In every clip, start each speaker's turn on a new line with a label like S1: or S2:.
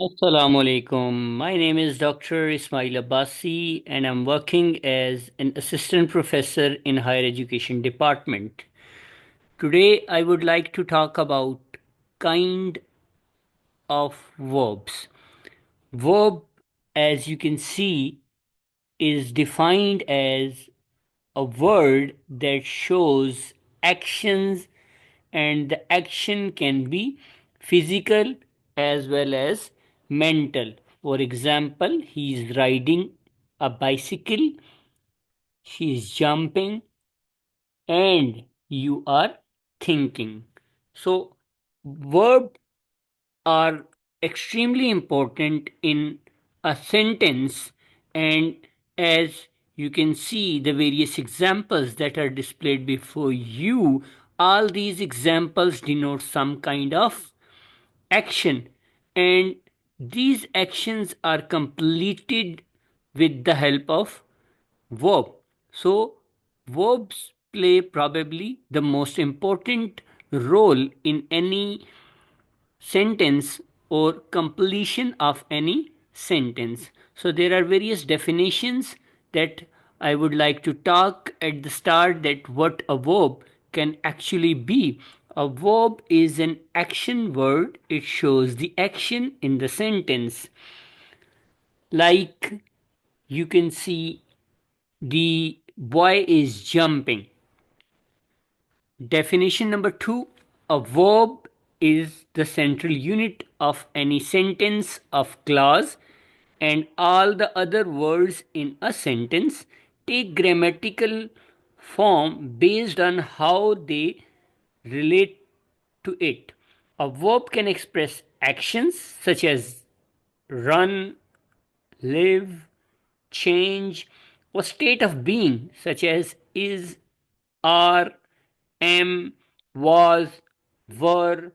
S1: Assalamu alaikum. My name is Dr. Ismail Abbasi and I'm working as an assistant professor in higher education department. Today I would like to talk about kind of verbs. Verb, as you can see, is defined as a word that shows actions, and the action can be physical as well as mental. For example, he is riding a bicycle, she is jumping, and you are thinking. So, verb are extremely important in a sentence, and as you can see the various examples that are displayed before you, all these examples denote some kind of action, and these actions are completed with the help of verb. So verbs play probably the most important role in any sentence or completion of any sentence. So there are various definitions that I would like to talk at the start, that what a verb can actually be. A verb is an action word. It shows the action in the sentence. Like you can see, the boy is jumping. Definition number two: a verb is the central unit of any sentence of clause, and all the other words in a sentence take grammatical form based on how they relate to it. A verb can express actions such as run, live, change, or state of being such as is, are, am, was, were,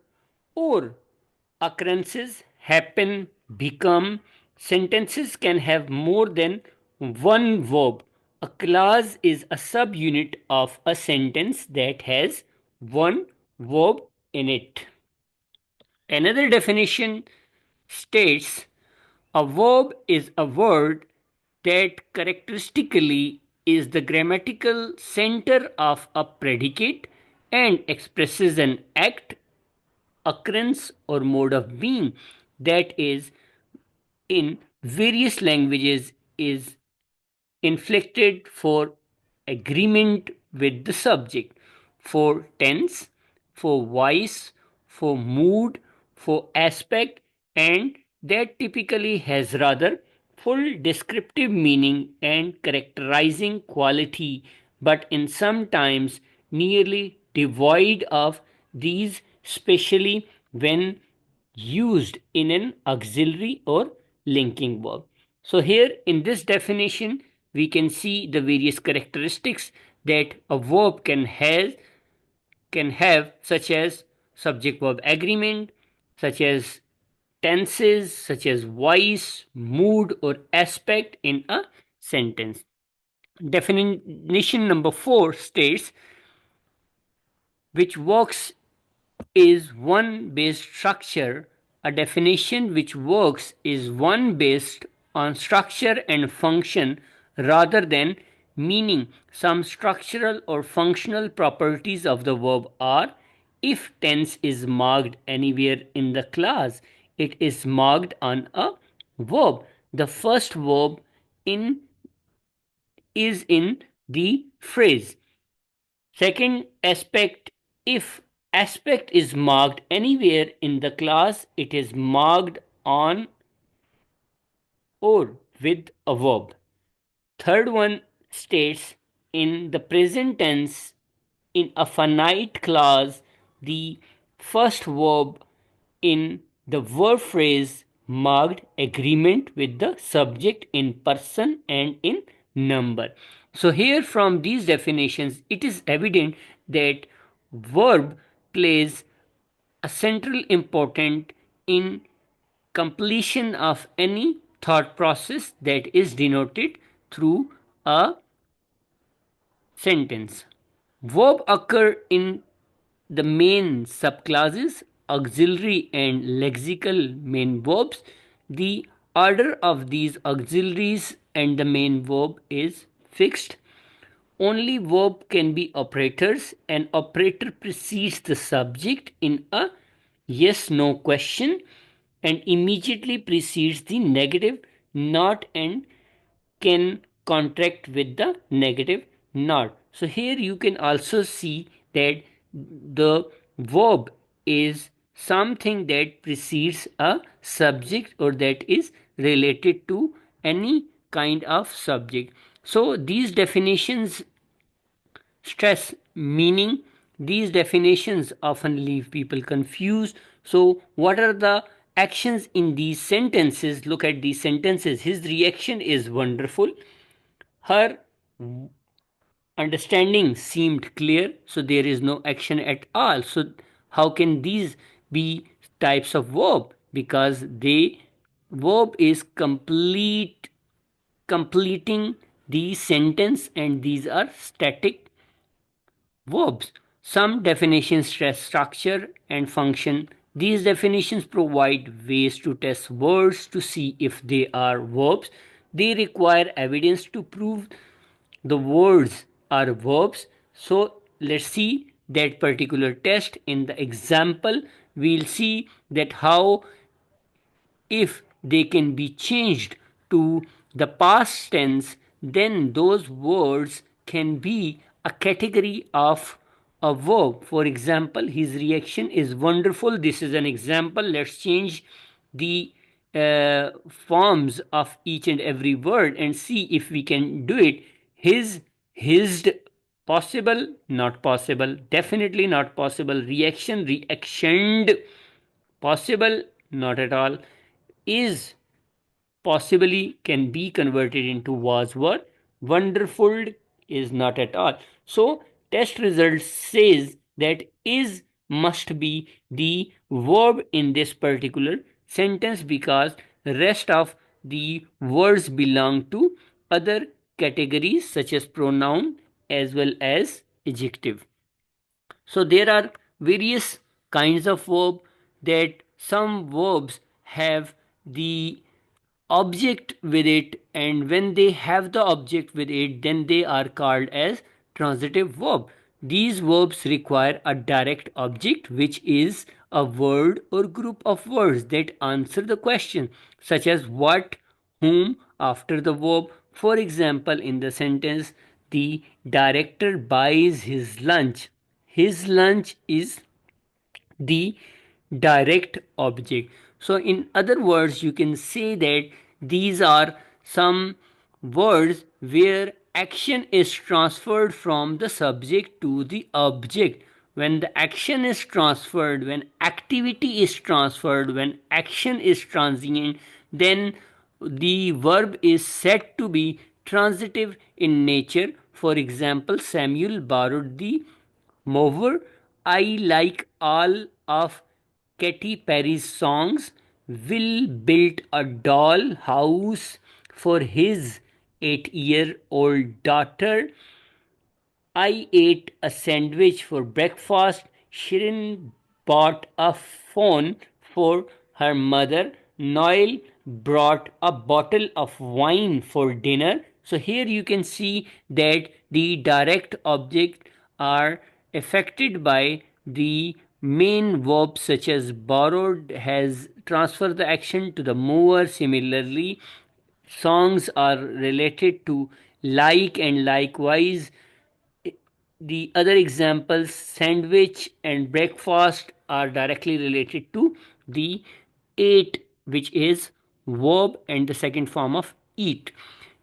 S1: or occurrences happen, become. Sentences can have more than one verb. A clause is a subunit of a sentence that has one verb in it. Another definition states a verb is a word that characteristically is the grammatical center of a predicate and expresses an act, occurrence, or mode of being that is in various languages is inflected for agreement with the subject, for tense, for voice, for mood, for aspect, and that typically has rather full descriptive meaning and characterizing quality, but in sometimes nearly devoid of these, especially when used in an auxiliary or linking verb. So here in this definition, we can see the various characteristics that a verb can have, such as subject verb agreement, such as tenses, such as voice, mood, or aspect in a sentence. Definition number 4 states which works is one based structure. A definition which works is one based on structure and function rather than meaning. Some structural or functional properties of the verb are: if tense is marked anywhere in the class, it is marked on a verb. The first verb in is in the phrase. Second aspect: if aspect is marked anywhere in the class, it is marked on or with a verb. Third one states in the present tense in a finite clause, the first verb in the verb phrase marked agreement with the subject in person and in number. So here from these definitions, it is evident that verb plays a central important in completion of any thought process that is denoted through a sentence. Verb occur in the main subclasses auxiliary and lexical main verbs. the order of these auxiliaries and the main verb is fixed. Only verb can be operators. An operator precedes the subject in a yes no question and immediately precedes the negative not and can contract with the negative not. So here you can also see that the verb is something that precedes a subject or that is related to any kind of subject. So these definitions stress meaning. These definitions often leave people confused. So, what are the actions in these sentences? Look at these sentences. His reaction is wonderful. Her understanding seemed clear. So, there is no action at all. So, how can these be types of verb? Because the verb is completing the sentence and these are static verbs. Some definitions stress structure and function. These definitions provide ways to test words to see if they are verbs. They require evidence to prove the words are verbs. So let's see that particular test in the example. We'll see that how if they can be changed to the past tense, then those words can be a category of a verb. For example, his reaction is wonderful. This is an example. Let's change the forms of each and every word and see if we can do it. His, possible, not possible, definitely not possible. Reaction, reactioned, possible, not at all. Is, possibly can be converted into was were. Wonderful is not at all. So test result says that is must be the verb in this particular sentence because rest of the words belong to other categories such as pronoun as well as adjective. So there are various kinds of verb that some verbs have the object with it, and when they have the object with it then they are called as transitive verb. These verbs require a direct object which is a word or group of words that answer the question such as what, whom after the verb. For example, in the sentence the director buys his lunch, his lunch is the direct object. So, in other words, you can say that these are some words where action is transferred from the subject to the object. When the action is transferred, when activity is transferred, when action is transient, then the verb is said to be transitive in nature. For example, Samuel borrowed the moreover, I like all of Katy Perry's songs. Will built a doll house for his 8-year-old daughter. I ate a sandwich for breakfast. Shirin bought a phone for her mother. Noel brought a bottle of wine for dinner. So here you can see that the direct object are affected by the main verb such as borrowed has transferred the action to the mover. Similarly, songs are related to like and likewise the other examples, sandwich and breakfast, are directly related to the ate, which is verb and the second form of eat.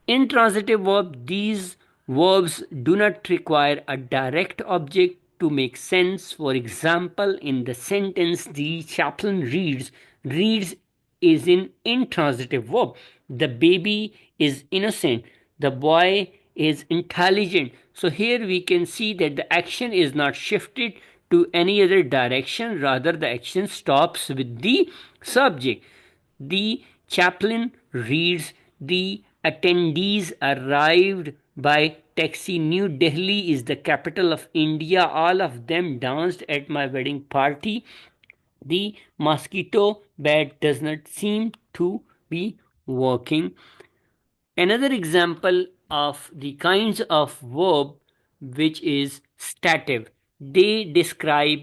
S1: Intransitive verb, these verbs do not require a direct object to make sense. For example, in the sentence, the chaplain reads is in intransitive verb. The baby is innocent. The boy is intelligent. So here we can see that the action is not shifted to any other direction, rather the action stops with the subject. The chaplain reads, the attendees arrived by taxi. New Delhi is the capital of India. All of them danced at my wedding party. The mosquito bat does not seem to be working. Another example of the kinds of verb which is stative. They describe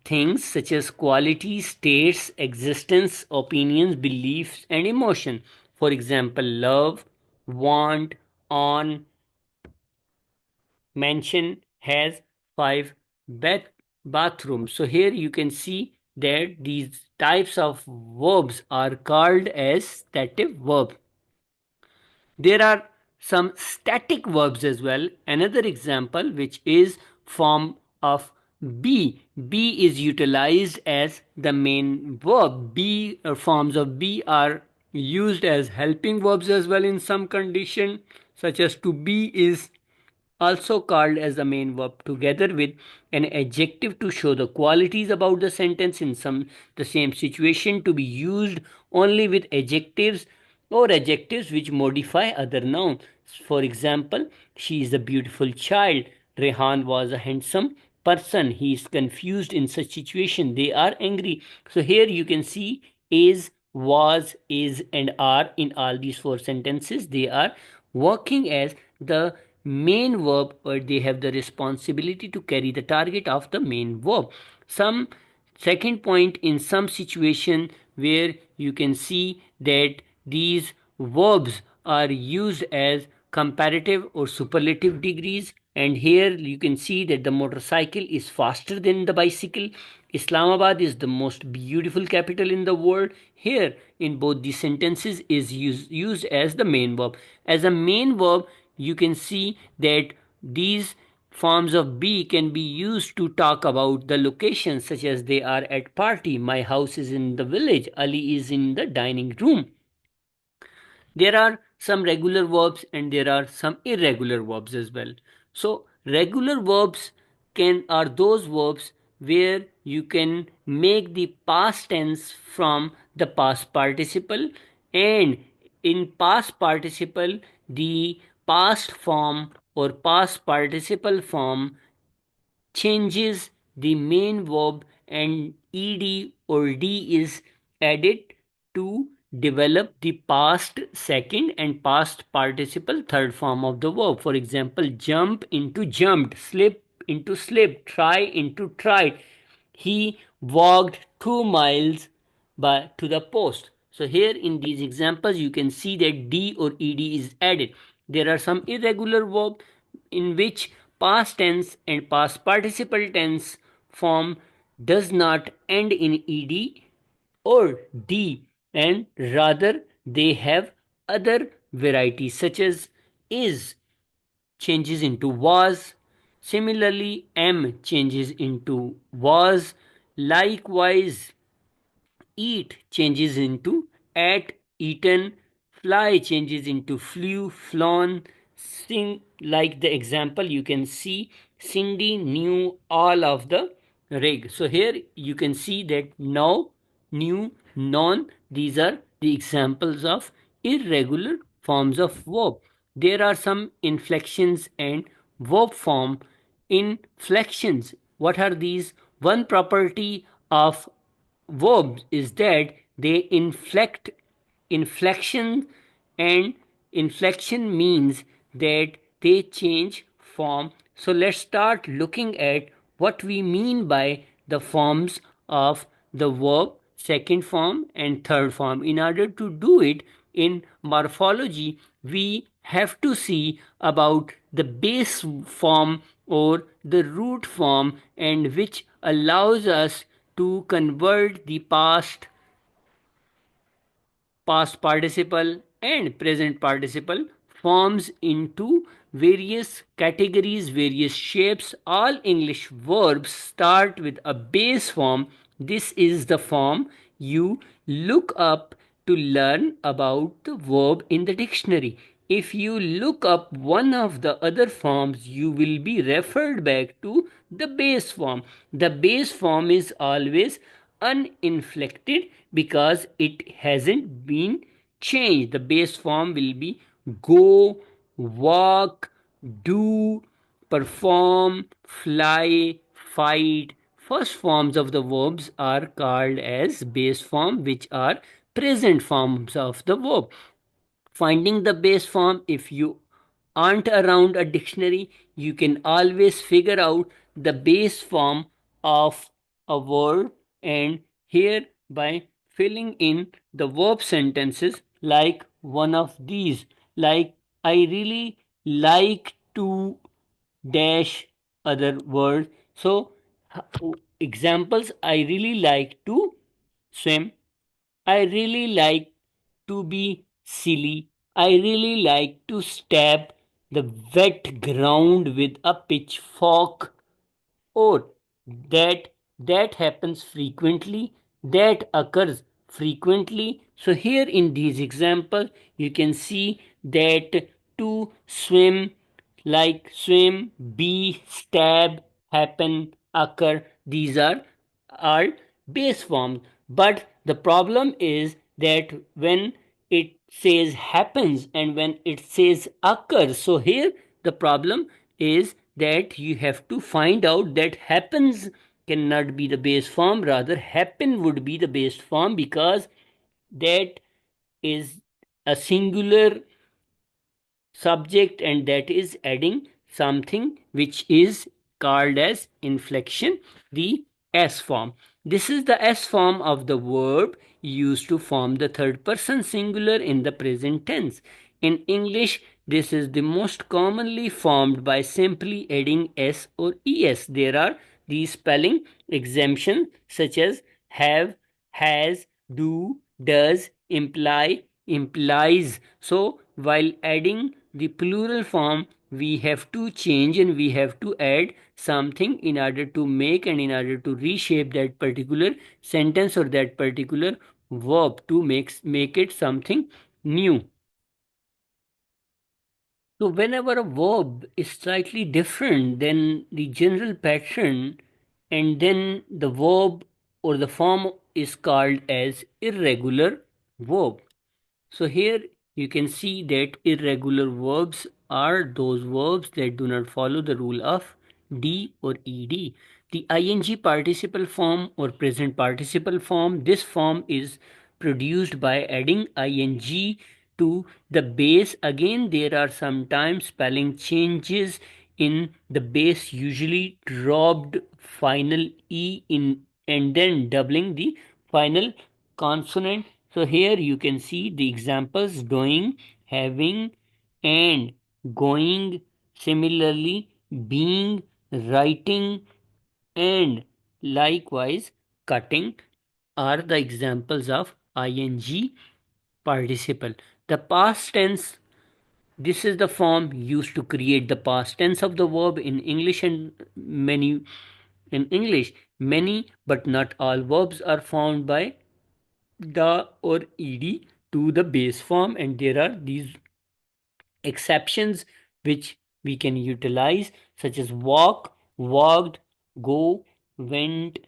S1: things such as qualities, states, existence, opinions, beliefs, and emotion. For example, love, want, on, mansion has five bath bathrooms. So here you can see that these types of verbs are called as stative verb. There are some static verbs as well. Another example which is form of be. Be is utilized as the main verb. Be forms of be are used as helping verbs as well in some condition, such as to be is also called as the main verb together with an adjective to show the qualities about the sentence in some the same situation, to be used only with adjectives or adjectives which modify other nouns. For example, she is a beautiful child. Rehan was a handsome person. He is confused in such situation. They are angry. So here you can see is, was, is, and are in all these four sentences. They are working as the main verb, or they have the responsibility to carry the target of the main verb. Some second point, in some situation where you can see that these verbs are used as comparative or superlative degrees, and here you can see that the motorcycle is faster than the bicycle. Islamabad is the most beautiful capital in the world. Here in both the sentences is used as the main verb. As a main verb, you can see that these forms of be can be used to talk about the location, such as they are at party, my house is in the village, Ali is in the dining room. There are some regular verbs and there are some irregular verbs as well. So regular verbs can are those verbs where you can make the past tense from the past participle, and in past participle the past form or past participle form changes the main verb, and ed or d is added to develop the past second and past participle third form of the verb. For example, jump into jumped, slip into slipped, try into tried. He walked 2 miles to the post. So here in these examples you can see that d or ed is added. There are some irregular verbs in which past tense and past participle tense form does not end in ed or d, and rather they have other varieties such as is changes into was. Similarly, am changes into was. Likewise, eat changes into at, eaten. Fly changes into flew, flown. Sing, like the example you can see, Cindy knew all of the rig. So here you can see that now, new, known, these are the examples of irregular forms of verb. There are some inflections and verb form inflections. What are these? One property of verbs is that they inflect. Inflection, and inflection means that they change form. So let's start looking at what we mean by the forms of the verb, second form and third form. In order to do it in morphology, we have to see about the base form or the root form, and which allows us to convert the past participle and present participle forms into various categories, various shapes. All English verbs start with a base form. This is the form you look up to learn about the verb in the dictionary. If you look up one of the other forms, you will be referred back to the base form. The base form is always uninflected because it hasn't been changed. The base form will be go, walk, do, perform, fly, fight. First forms of the verbs are called as base form, which are present forms of the verb. Finding the base form, if you aren't around a dictionary, you can always figure out the base form of a word, and here by filling in the verb sentences like one of these, like I really like to dash other words. So examples: I really like to swim, I really like to be silly, I really like to stab the wet ground with a pitchfork, or that that happens frequently, that occurs frequently. So here in these examples you can see that to swim, like swim, be, stab, happen, occur, these are all base forms. But the problem is that when it says happens and when it says occurs, so here the problem is that you have to find out that happens cannot be the base form, rather happen would be the base form, because that is a singular subject and that is adding something which is called as inflection, the S form. This is the S form of the verb used to form the third person singular in the present tense. In English, this is the most commonly formed by simply adding S or ES. There are these spelling exemptions such as have, has, do, does, imply, implies. So while adding the plural form, we have to change and we have to add something in order to make and in order to reshape that particular sentence or that particular verb to make it something new. So whenever a verb is slightly different than the general pattern, and then the verb or the form is called as irregular verb. So here you can see that irregular verbs are those verbs that do not follow the rule of D or ED. The ing participle form or present participle form, this form is produced by adding ing to the base. Again, there are sometimes spelling changes in the base, usually dropped final E in and then doubling the final consonant. So here you can see the examples: doing, having, and going. Similarly, being, writing, and likewise cutting are the examples of ing participle. The past tense, this is the form used to create the past tense of the verb in English, and many in English many but not all verbs are found by the or ed to the base form, and there are these exceptions which we can utilize, such as walk, walked, go, went,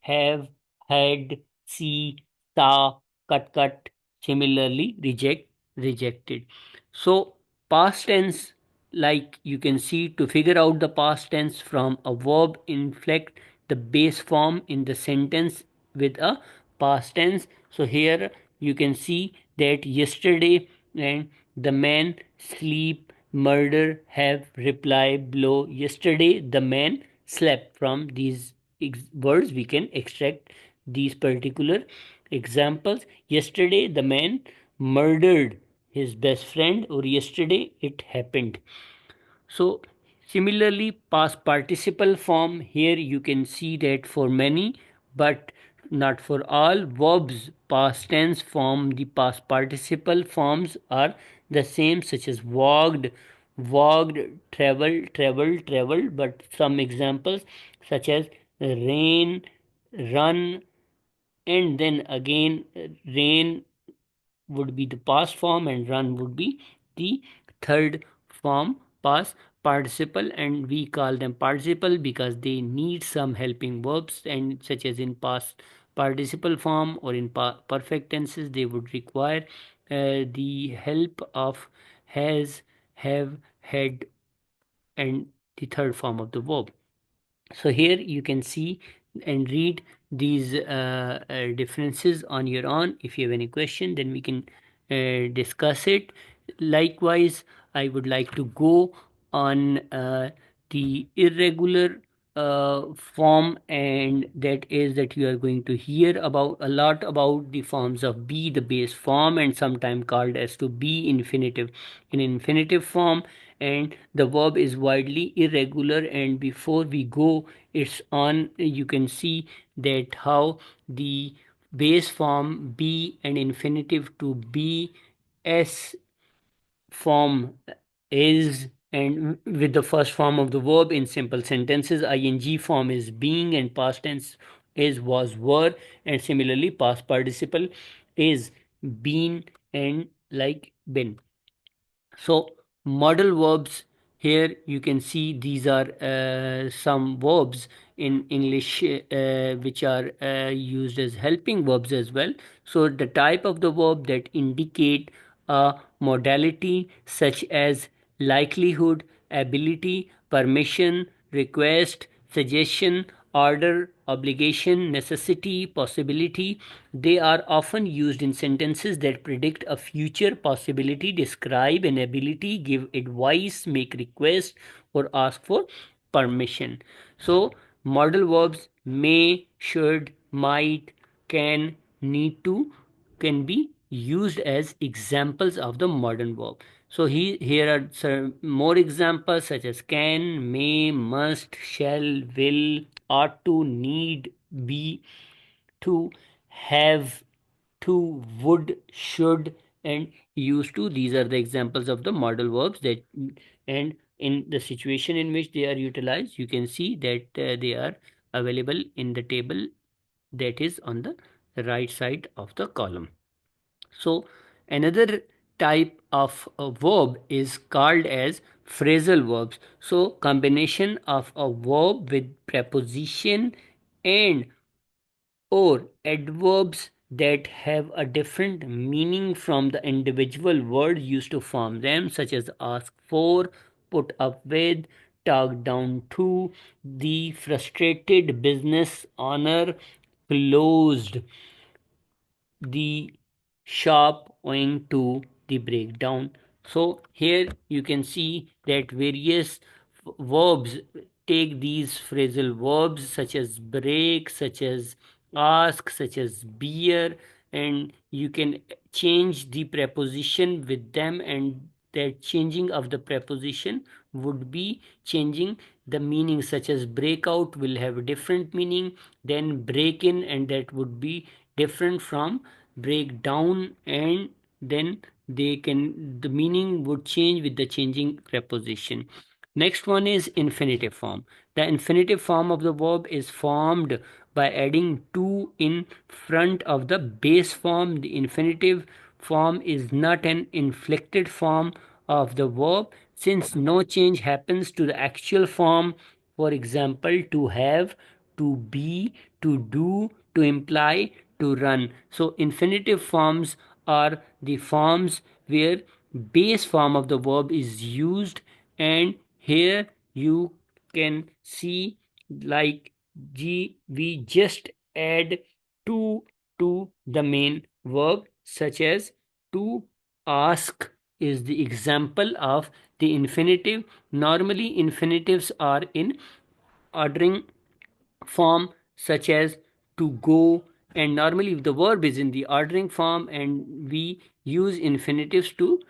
S1: have, had, see, saw, cut, similarly reject, rejected. So past tense, like you can see, to figure out the past tense from a verb, inflect the base form in the sentence with a past tense. So here you can see that yesterday and the man, sleep, murder, have, reply, blow. Yesterday the man slept. From these words we can extract these particular examples. Yesterday the man murdered his best friend, or yesterday it happened. So similarly, past participle form, here you can see that for many but not for all verbs, past tense form, the past participle forms are the same, such as walked, walked, traveled. But some examples such as rain, run, and then again rain would be the past form and run would be the third form past participle, and we call them participle because they need some helping verbs, and such as in past participle form or in perfect tenses they would require the help of has, have, had, and the third form of the verb. So here you can see and read these differences on your own. If you have any question, then we can discuss it. Likewise, I would like to go on the irregular form, and that is that you are going to hear about a lot about the forms of be, the base form, and sometimes called as to be infinitive. In infinitive form, and the verb is widely irregular. And before we go it's on, you can see that how the base form be and infinitive to be, s form is, and with the first form of the verb in simple sentences, ing form is being, and past tense is was were, and similarly past participle is been and like been. So modal verbs, here you can see these are some verbs in English which are used as helping verbs as well. So the type of the verb that indicate a modality such as likelihood, ability, permission, request, suggestion, order, obligation, necessity, possibility. They are often used in sentences that predict a future possibility, describe an ability, give advice, make request, or ask for permission. So, modal verbs may, should, might, can, need to can be used as examples of the modern verb. So here are some more examples such as can, may, must, shall, will, ought to, need, be, to, have, to, would, should, and used to. These are the examples of the modal verbs that, and in the situation in which they are utilized, you can see that they are available in the table that is on the right side of the column. So another type of a verb is called as phrasal verbs. So combination of a verb with preposition and or adverbs that have a different meaning from the individual word used to form them, such as ask for, put up with, talk down to, the frustrated business owner closed the shop owing to the breakdown. So here you can see that various verbs take these phrasal verbs such as break, such as ask, such as bear, and you can change the preposition with them, and that changing of the preposition would be changing the meaning, such as break out will have a different meaning than break in, and that would be different from break down, and then they can, the meaning would change with the changing preposition. Next one is infinitive form. The infinitive form of the verb is formed by adding to in front of the base form. The infinitive form is not an inflected form of the verb since no change happens to the actual form. For example, to have, to be, to do, to imply, to run. So infinitive forms are the forms where base form of the verb is used, and here you can see like we just add to the main verb, such as to ask is the example of the infinitive. Normally infinitives are in ordering form, such as to go, and normally the verb is in the ordering form, and we use infinitives to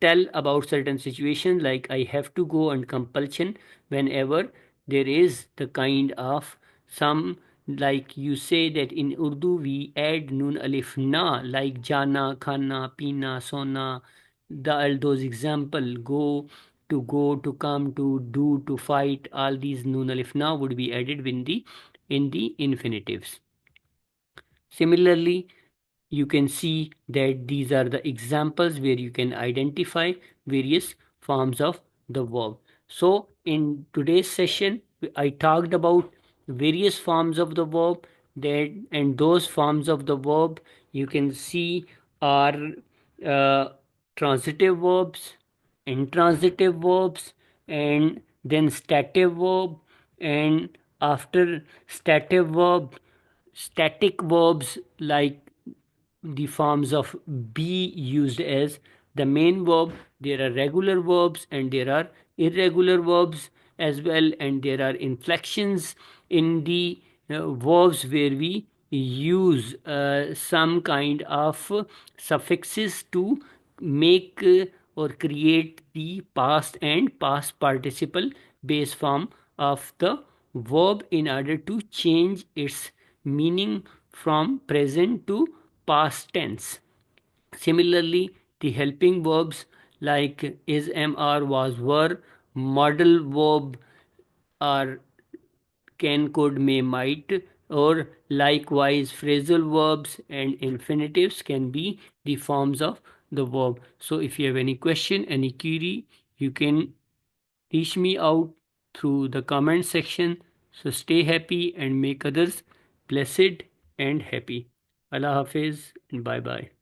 S1: tell about certain situations like I have to go and compulsion whenever there is the kind of some, like you say that in Urdu we add nun alif na, like jana, khana, pina, sona, the those example go, to go, to come, to do, to fight, all these nun alif na would be added in the infinitives. Similarly, you can see that these are the examples where you can identify various forms of the verb. So in today's session I talked about various forms of the verb, that and those forms of the verb you can see are uh, transitive verbs, intransitive verbs, and then stative verb, and after stative verb static verbs like the forms of be used as the main verb. There are regular verbs and there are irregular verbs as well, and there are inflections in the verbs where we use some kind of suffixes to make or create the past and past participle base form of the verb in order to change its meaning from present to past tense. Similarly, the helping verbs like is, am, are, was, were, modal verb are can, could, may, might, or likewise phrasal verbs and infinitives can be the forms of the verb. So if you have any question, any query, you can reach me out through the comment section. So stay happy and make others blessed and happy. Allah Hafiz and bye bye.